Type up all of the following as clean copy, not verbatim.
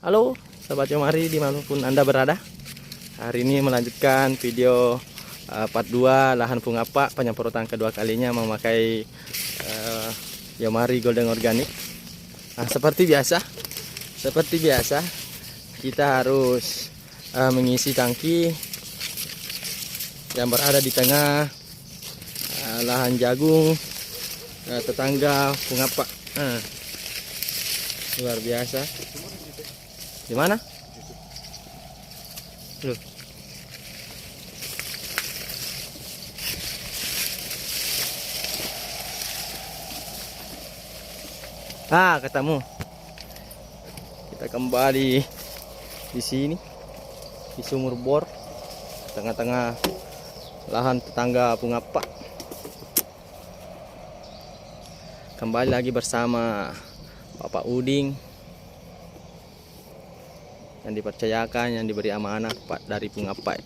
Halo sahabat Yomari dimanapun Anda berada. Hari ini melanjutkan video part 2 lahan Pungapa, penyemprotan kedua kalinya memakai Yomari Golden Organic. Nah, seperti biasa kita harus mengisi tangki yang berada di tengah lahan jagung tetangga Pungapa. Luar biasa. Di mana? Loh. Ketemu. Kita kembali di sini di sumur bor tengah-tengah lahan tetangga Pungapa. Kembali lagi bersama Bapak Uding yang dipercayakan, yang diberi amanah dari Pungapa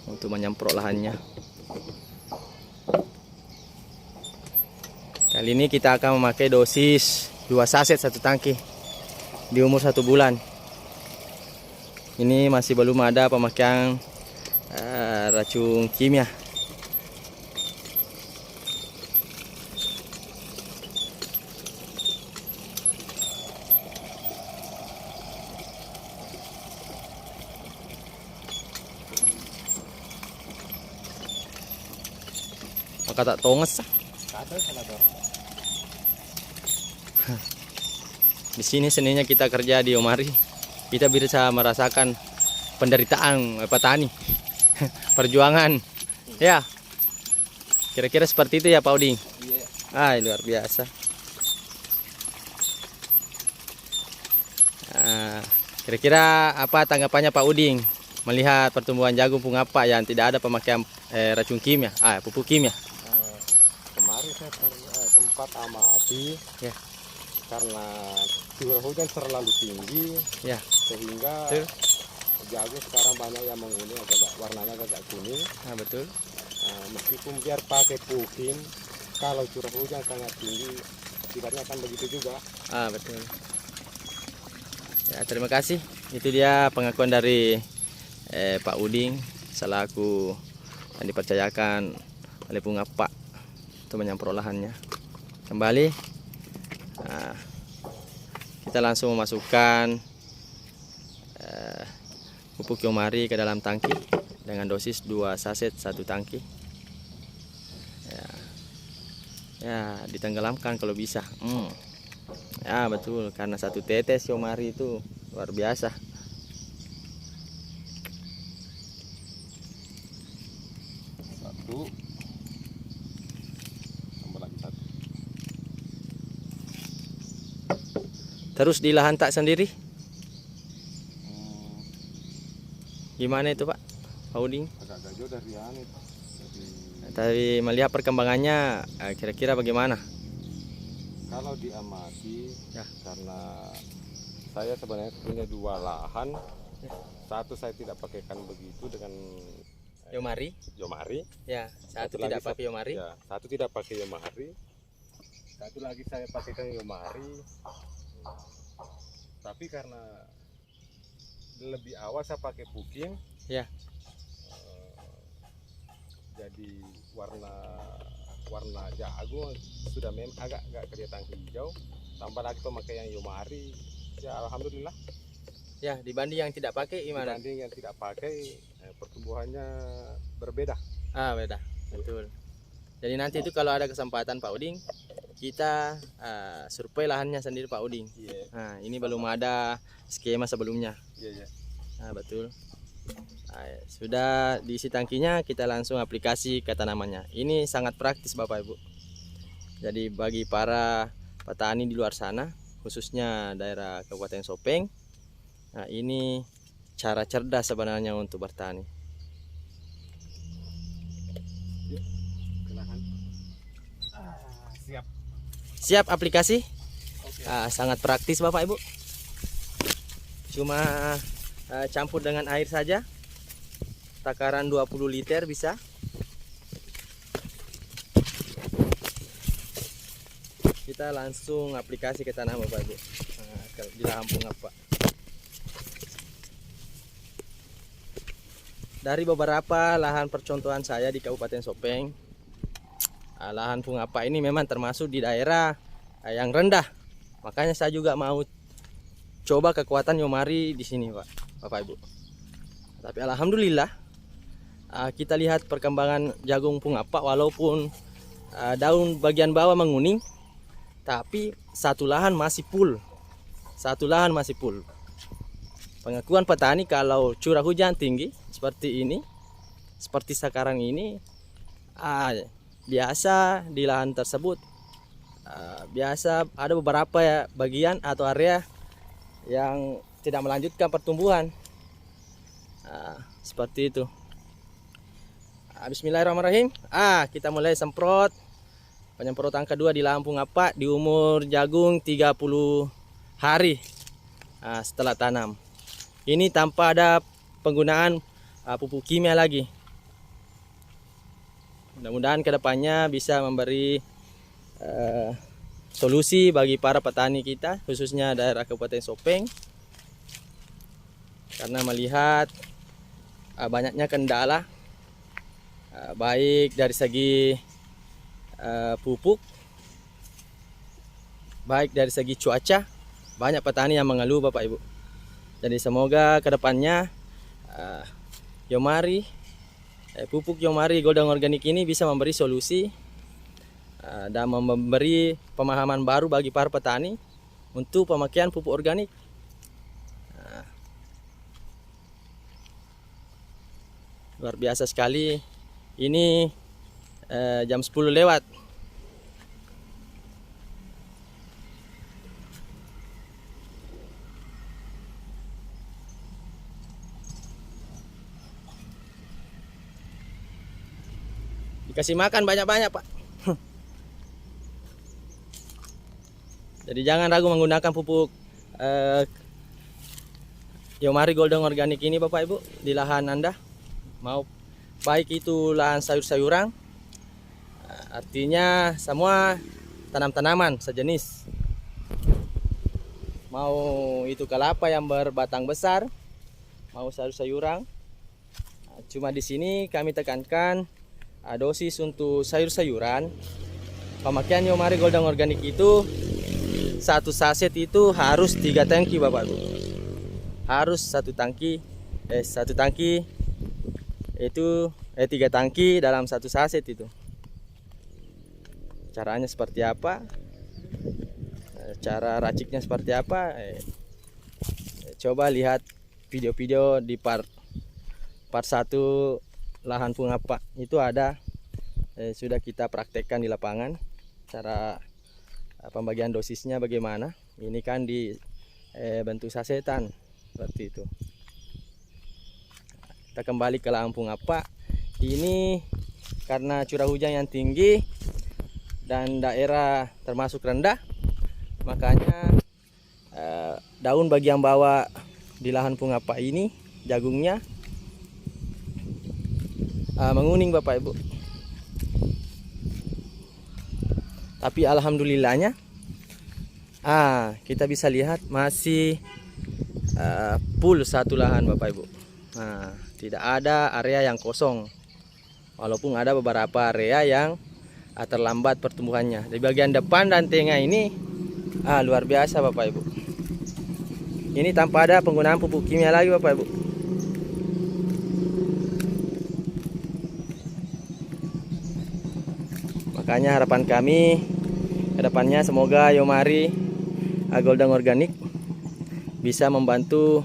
untuk menyemprot lahannya. Kali ini kita akan memakai dosis 2 saset 1 tangki di umur 1 bulan. Ini masih belum ada pemakaian racun kimia. Maka tak tonges. Di sini seninya kita kerja di Yomari. Kita bisa merasakan penderitaan petani. Perjuangan. Ya. Kira-kira seperti itu ya Pak Uding. Luar biasa. Kira-kira apa tanggapannya Pak Uding melihat pertumbuhan jagung Pungapa yang tidak ada pemakaian racun kimia, pupuk kimia? Kemarin saya sempat amati ya, karena curah hujan terlalu tinggi ya, sehingga betul. Jagung sekarang banyak yang menguning, warnanya agak kuning. Betul. Meskipun biar pakai pukin, kalau curah hujan sangat tinggi akibatnya akan begitu juga. Betul. Ya, terima kasih. Itu dia pengakuan dari Pak Uding selaku yang dipercayakan oleh Pungapa untuk menyemprot lahannya. Kembali kita langsung memasukkan pupuk Yomari ke dalam tangki dengan dosis 2 saset 1 tangki. Ya, ditenggelamkan kalau bisa. Ya betul, karena 1 tetes Yomari itu luar biasa. Tambah lagi 1. Terus di lahan tak sendiri gimana itu Pak Uding? Agak jauh dari anu. Tapi melihat perkembangannya kira-kira bagaimana? Kalau diamati ya, karena saya sebenarnya punya 2 lahan. Satu saya tidak pakaikan begitu dengan Yomari. Ya, satu tidak pakai Yomari. Ya, satu tidak pakai Yomari. Satu lagi saya pakaikan Yomari. Tapi karena lebih awal saya pakai puking. Ya. Jadi warna jagung sudah agak kelihatan hijau. Tambah lagi pemakaian Yomari. Ya alhamdulillah. Ya, dibanding yang tidak pakai gimana? Dibanding yang tidak pakai pertumbuhannya berbeda. Beda, betul. Jadi nanti itu kalau ada kesempatan Pak Uding, kita survei lahannya sendiri Pak Uding. Nah, ini belum ada skema sebelumnya. Betul. Sudah diisi tangkinya, kita langsung aplikasi ke tanamannya. Ini sangat praktis Bapak Ibu. Jadi bagi para petani di luar sana, khususnya daerah Kabupaten Sopeng, nah ini cara cerdas sebenarnya untuk bertani. Siap aplikasi. Sangat praktis Bapak Ibu. Cuma campur dengan air saja, takaran 20 liter bisa. Kita langsung aplikasi ke tanah Bapak Ibu. Di lahan Pungapa. dari beberapa lahan percontohan saya di Kabupaten Sopeng, lahan pungapa ini memang termasuk di daerah yang rendah. Makanya saya juga mau coba kekuatan Yomari di sini, Pak, Bapak Ibu. Tapi alhamdulillah kita lihat perkembangan jagung pungapa, walaupun daun bagian bawah menguning, tapi satu lahan masih full. Satu lahan masih full. Pengakuan petani kalau curah hujan tinggi seperti ini, seperti sekarang ini, biasa di lahan tersebut biasa ada beberapa ya bagian atau area yang tidak melanjutkan pertumbuhan. Seperti itu. Bismillahirrahmanirrahim. Kita mulai semprot. Penyemprotan kedua di lahan pungapa di umur jagung 30 hari setelah tanam. Ini tanpa ada penggunaan pupuk kimia lagi. Mudah-mudahan kedepannya bisa memberi solusi bagi para petani kita, khususnya daerah Kabupaten Sopeng, karena melihat banyaknya kendala, baik dari segi pupuk, baik dari segi cuaca. Banyak petani yang mengeluh, Bapak Ibu. Jadi semoga kedepannya Yomari, pupuk Yomari Goldeng Organik ini bisa memberi solusi dan memberi pemahaman baru bagi para petani untuk pemakaian pupuk organik. Luar biasa sekali. Ini jam 10 lewat. Dikasih makan banyak-banyak, Pak. Jadi jangan ragu menggunakan pupuk Yomari Goldeng Organik ini, Bapak Ibu, di lahan Anda. Mau baik itu lahan sayur-sayuran, artinya semua tanam-tanaman sejenis. Mau itu kelapa yang berbatang besar, mau sayur-sayuran. Cuma di sini kami tekankan dosis untuk sayur-sayuran. Pemakaian Yomari Goldeng Organik itu satu saset itu harus 3 tangki, Bapak Ibu. Harus satu tangki itu 3 tangki dalam satu saset itu. Caranya seperti apa? Cara raciknya seperti apa? Coba lihat video-video di part 1 lahan pungapa itu ada, sudah kita praktekkan di lapangan cara pembagian dosisnya bagaimana. Ini kan di bentuk sasetan seperti itu. Kita kembali ke lahan pungapa. Ini karena curah hujan yang tinggi dan daerah termasuk rendah, makanya daun bagian bawah di lahan pungapa ini jagungnya menguning, Bapak Ibu. Tapi alhamdulillahnya kita bisa lihat masih full satu lahan, Bapak Ibu. Tidak ada area yang kosong, walaupun ada beberapa area yang terlambat pertumbuhannya. Di bagian depan dan tengah ini luar biasa, Bapak Ibu. Ini tanpa ada penggunaan pupuk kimia lagi, Bapak Ibu. Makanya harapan kami kedepannya semoga Yomari Goldeng Organik bisa membantu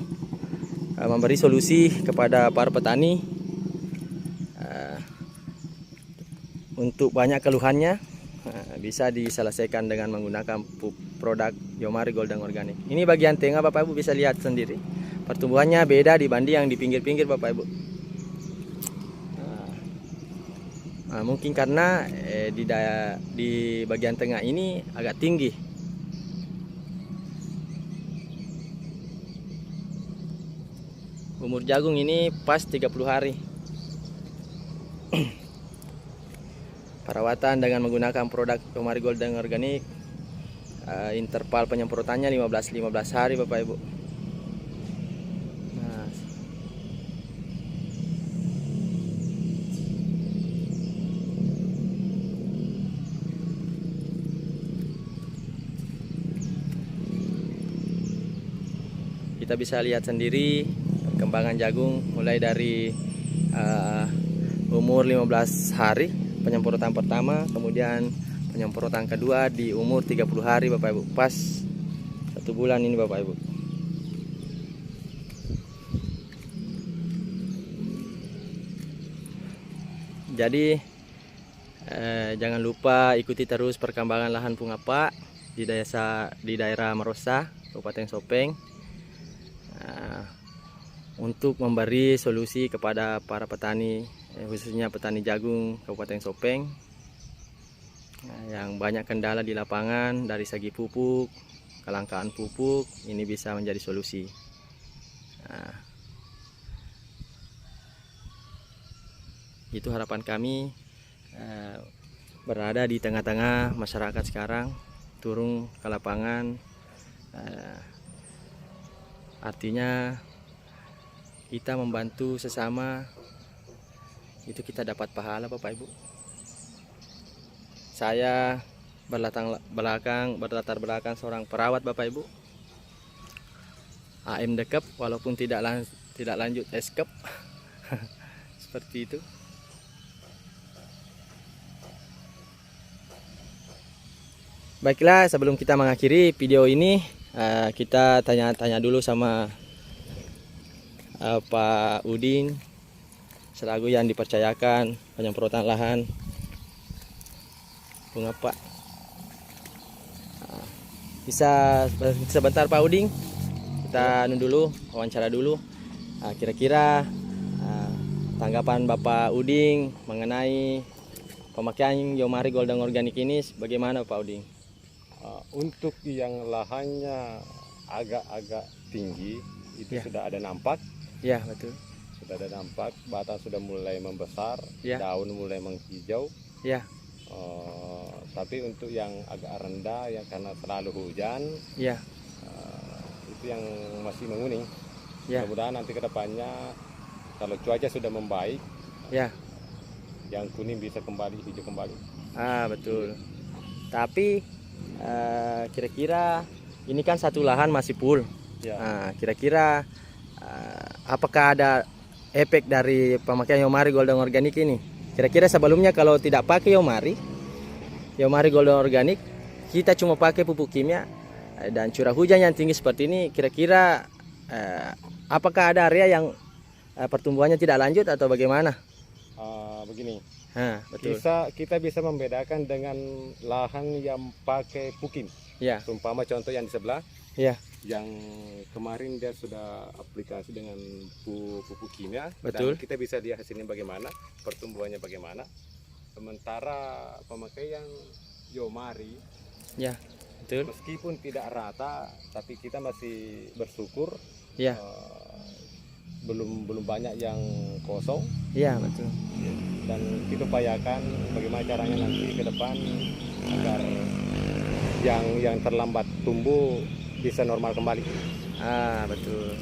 memberi solusi kepada para petani untuk banyak keluhannya bisa diselesaikan dengan menggunakan produk Yomari Goldeng Organik. Ini bagian tengah, Bapak Ibu bisa lihat sendiri. Pertumbuhannya beda dibanding yang di pinggir-pinggir, Bapak Ibu. Mungkin karena di bagian tengah ini agak tinggi. Umur jagung ini pas 30 hari. Perawatan dengan menggunakan produk Yomari Goldeng Organik, interval penyemprotannya 15 hari, Bapak Ibu. kita bisa lihat sendiri perkembangan jagung mulai dari umur 15 hari penyemprotan pertama, kemudian penyemprotan kedua di umur 30 hari Bapak Ibu, pas 1 bulan ini Bapak Ibu. Jadi jangan lupa ikuti terus perkembangan lahan Pungapa di daerah Marosa, Kabupaten Sopeng, untuk memberi solusi kepada para petani, khususnya petani jagung Kabupaten Sopeng yang banyak kendala di lapangan dari segi pupuk, kelangkaan pupuk. Ini bisa menjadi solusi. Itu harapan kami, berada di tengah-tengah masyarakat sekarang, turun ke lapangan, artinya kita membantu sesama, itu kita dapat pahala Bapak Ibu. Saya berlatar belakang seorang perawat Bapak Ibu, AM Dekep, walaupun tidak lanjut Eskep. Seperti itu. Baiklah, sebelum kita mengakhiri video ini, kita tanya-tanya dulu sama Pak Udin selaku yang dipercayakan penyemprotan lahan Pungapa. Bisa sebentar Pak Udin, kita dulu wawancara dulu. Kira-kira tanggapan Bapak Udin mengenai pemakaian Yomari Golden Organic ini bagaimana Pak Udin? Untuk yang lahannya agak-agak tinggi itu sudah ada nampak. Ya, betul. Sudah ada nampak, batang sudah mulai membesar, daun mulai menghijau. Ya. Tapi untuk yang agak rendah, yang karena terlalu hujan, itu yang masih menguning. Mudah-mudahan nanti ke depannya kalau cuaca sudah membaik, yang kuning bisa kembali hijau kembali. Betul. Tapi kira-kira ini kan satu lahan masih full. Kira-kira apakah ada efek dari pemakaian Yomari Golden Organic ini? Kira-kira sebelumnya kalau tidak pakai Yomari Golden Organic, kita cuma pakai pupuk kimia dan curah hujan yang tinggi seperti ini, kira-kira apakah ada area yang pertumbuhannya tidak lanjut atau bagaimana? Begini, betul. Kita bisa membedakan dengan lahan yang pakai pukim. Umpama contoh yang di sebelah, yang kemarin dia sudah aplikasi dengan pupuk kimia. Betul. Dan kita bisa lihat hasilnya bagaimana, pertumbuhannya bagaimana. Sementara pemakaian Yomari, betul. Meskipun tidak rata, tapi kita masih bersyukur. Belum banyak yang kosong. Betul. Dan kita upayakan bagaimana caranya nanti ke depan agar yang terlambat tumbuh bisa normal kembali. Betul.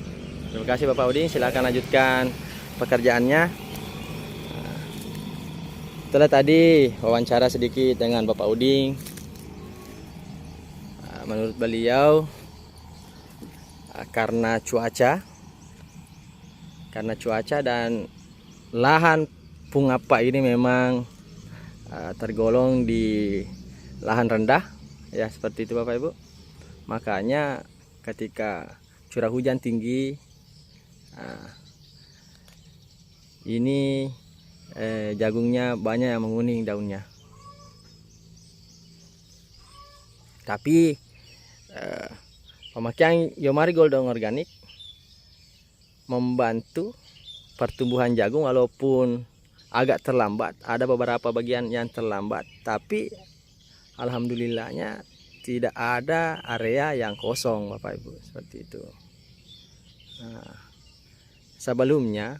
Terima kasih Bapak Udin, silakan lanjutkan pekerjaannya. Setelah tadi wawancara sedikit dengan Bapak Udin, menurut beliau karena cuaca dan lahan Pungapa ini memang tergolong di lahan rendah, seperti itu Bapak Ibu. Makanya ketika curah hujan tinggi, ini jagungnya banyak yang menguning daunnya. Tapi pemakaian Yomari Golden Organic membantu pertumbuhan jagung walaupun agak terlambat. Ada beberapa bagian yang terlambat, tapi alhamdulillahnya tidak ada area yang kosong Bapak Ibu, seperti itu. Sebelumnya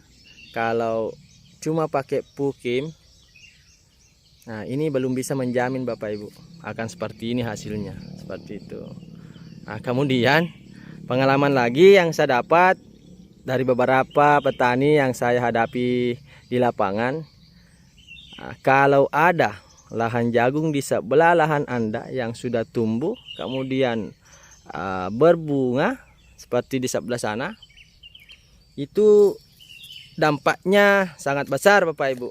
kalau cuma pakai pukim, ini belum bisa menjamin Bapak Ibu akan seperti ini hasilnya, seperti itu. Kemudian pengalaman lagi yang saya dapat dari beberapa petani yang saya hadapi di lapangan, kalau ada lahan jagung di sebelah lahan Anda yang sudah tumbuh kemudian berbunga, seperti di sebelah sana, itu dampaknya sangat besar Bapak Ibu.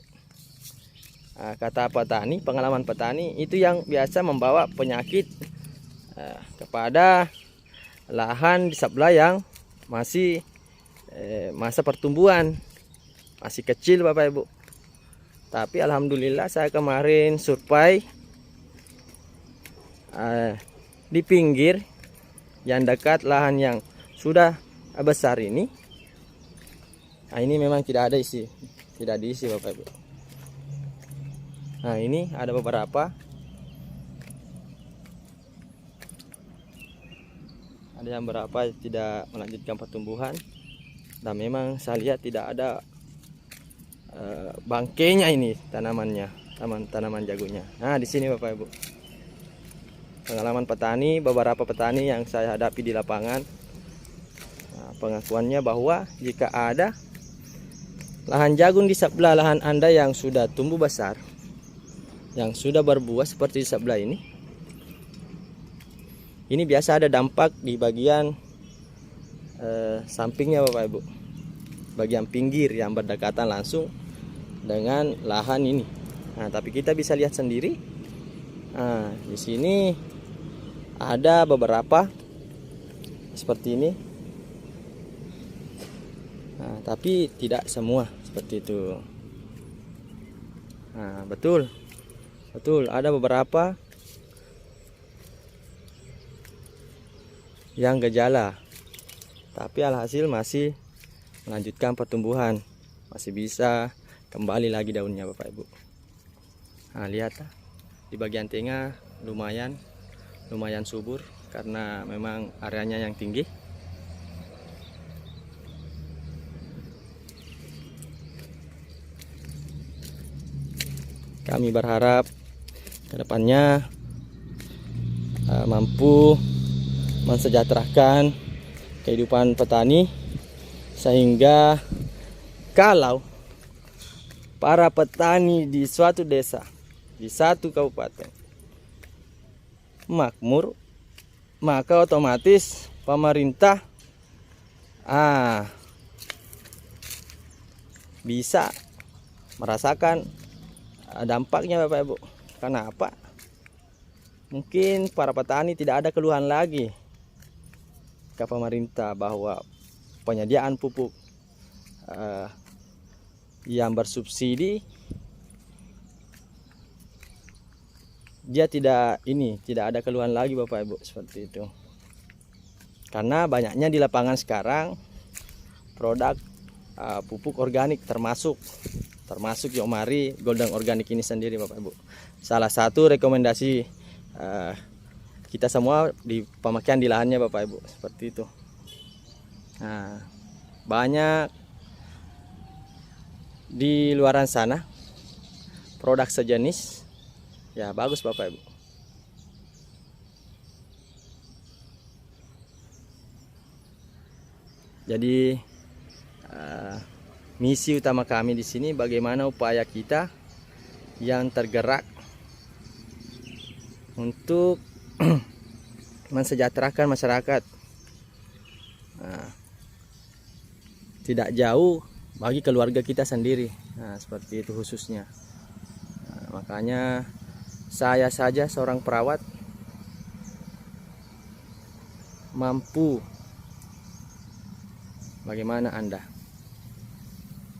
Kata petani, pengalaman petani itu yang biasa membawa penyakit kepada lahan di sebelah yang masih masa pertumbuhan, masih kecil Bapak Ibu. Tapi alhamdulillah saya kemarin survei di pinggir yang dekat lahan yang sudah besar ini. Nah, ini memang tidak ada isi, tidak diisi Bapak Ibu. Nah, ini ada beberapa. Ada yang berapa tidak melanjutkan pertumbuhan, dan memang saya lihat tidak ada bangkainya ini tanamannya, tanaman jagonya. Nah, di sini Bapak Ibu. Pengalaman petani, beberapa petani yang saya hadapi di lapangan, pengakuannya bahwa jika ada lahan jagung di sebelah lahan Anda yang sudah tumbuh besar, yang sudah berbuah seperti di sebelah ini biasa ada dampak di bagian sampingnya Bapak Ibu, bagian pinggir yang berdekatan langsung dengan lahan ini. Nah, tapi kita bisa lihat sendiri. Nah, di sini ada beberapa seperti ini. Nah, tapi tidak semua seperti itu. Nah, betul ada beberapa yang gejala, tapi alhasil masih melanjutkan pertumbuhan, masih bisa kembali lagi daunnya Bapak Ibu. Nah, lihat di bagian tengah lumayan subur karena memang areanya yang tinggi. Kami berharap kedepannya mampu mensejahterakan kehidupan petani, sehingga kalau para petani di suatu desa, di satu kabupaten makmur, maka otomatis pemerintah bisa merasakan dampaknya Bapak Ibu. Karena apa? Mungkin para petani tidak ada keluhan lagi ke pemerintah bahwa penyediaan pupuk yang bersubsidi dia tidak ada keluhan lagi Bapak Ibu, seperti itu. Karena banyaknya di lapangan sekarang produk pupuk organik, termasuk Yomari Golden Organic ini sendiri Bapak Ibu. Salah satu rekomendasi kita semua di pemakaian di lahannya Bapak Ibu, seperti itu. Nah, banyak di luaran sana produk sejenis, ya bagus Bapak Ibu. Jadi misi utama kami di sini bagaimana upaya kita yang tergerak untuk mensejahterakan masyarakat. Nah, tidak jauh bagi keluarga kita sendiri. Nah, seperti itu khususnya. Nah, makanya saya saja seorang perawat mampu, bagaimana Anda?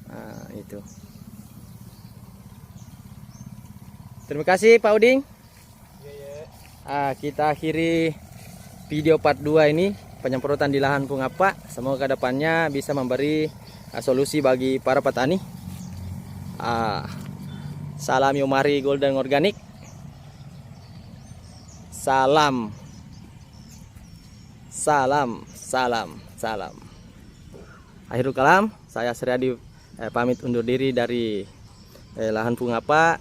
Nah, itu. Terima kasih Pak Uding. Kita akhiri video part 2 ini, penyemprotan di lahan Pungapa. Semoga kedepannya bisa memberi solusi bagi para petani. Salam Yomari Golden Organic. Salam. Akhirul kalam, saya Suryadi pamit undur diri dari lahan Pungapa.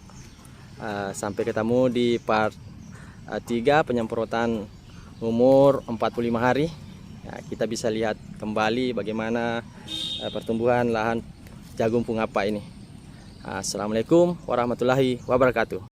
Sampai ketemu di part 3 penyemprotan umur 45 hari. Ya, kita bisa lihat kembali bagaimana pertumbuhan lahan jagung Pungapa ini. Assalamualaikum warahmatullahi wabarakatuh.